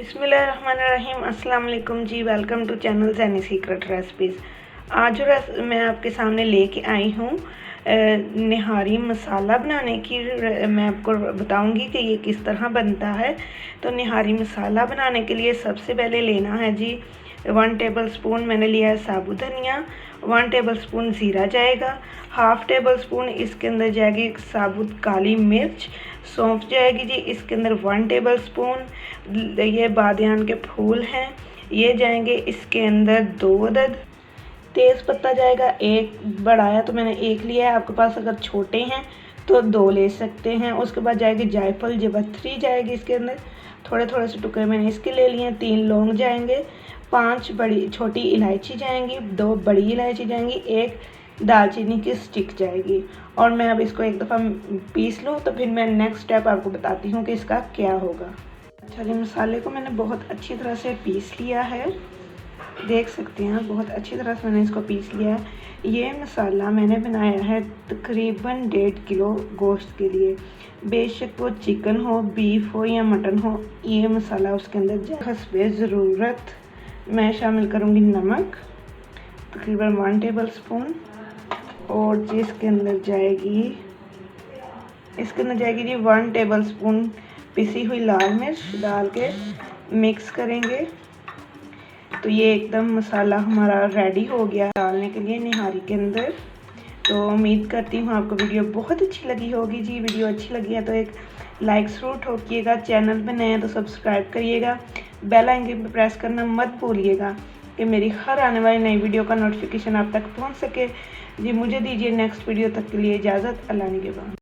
बिस्मिल्लाहिर्रहमानिर्रहीम। अस्सलाम वालेकुम जी। Welcome to channel Zaini secret recipes. आज जो मैं आपके सामने लेके आई हूँ निहारी मसाला बनाने की। मैं आपको बताऊंगी कि ये किस तरह बनता है। तो निहारी मसाला बनाने के लिए सबसे पहले लेना है जी 1 टेबल स्पून मैंने लिया है साबुत धनिया, 1 टेबल स्पून ज़ीरा जाएगा, हाफ़ टेबल स्पून इसके अंदर जाएगी साबुत काली मिर्च, सौंफ जाएगी जी इसके अंदर 1 टेबल स्पून। ये बादियान के फूल हैं, ये जाएंगे इसके अंदर 2 अदद। तेज़ पत्ता जाएगा, एक बड़ा है तो मैंने एक लिया है, आपके पास अगर छोटे हैं तो 2 ले सकते हैं। उसके बाद जाएगी जायफल जवत्री जाएगी इसके अंदर, थोड़े थोड़े से टुकड़े मैंने इसके ले लिए हैं। 3 लौंग जाएंगे, 5 बड़ी छोटी इलायची जाएंगी, 2 बड़ी इलायची जाएंगी, 1 दालचीनी की स्टिक जाएगी। और मैं अब इसको एक दफ़ा पीस लूँ तो फिर मैं नेक्स्ट स्टेप आपको बताती हूँ कि इसका क्या होगा। अच्छा जी, मसाले को मैंने बहुत अच्छी तरह से पीस लिया है, देख सकते हैं बहुत अच्छी तरह से मैंने इसको पीस लिया है। ये मसाला मैंने बनाया है तकरीबन 1.5 किलो गोश्त के लिए। बेशक वो चिकन हो, बीफ हो या मटन हो, ये मसाला उसके अंदर जाए। हस्बे ज़रूरत मैं शामिल करूँगी नमक तकरीबन 1 टेबल स्पून, और जिसके अंदर जाएगी इसके अंदर जाएगी जी 1 टेबल स्पून पिसी हुई लाल मिर्च डाल के मिक्स करेंगे। तो ये एकदम मसाला हमारा रेडी हो गया डालने के लिए निहारी के अंदर। तो उम्मीद करती हूँ आपको वीडियो बहुत अच्छी लगी होगी जी। वीडियो अच्छी लगी है तो एक लाइक ज़रूर ठोकिएगा, चैनल पे नए हैं तो सब्सक्राइब करिएगा, बेल आइकन पे प्रेस करना मत भूलिएगा कि मेरी हर आने वाली नई वीडियो का नोटिफिकेशन आप तक पहुँच सके जी। मुझे दीजिए नेक्स्ट वीडियो तक के लिए इजाज़त। अल्लाह निगहबान।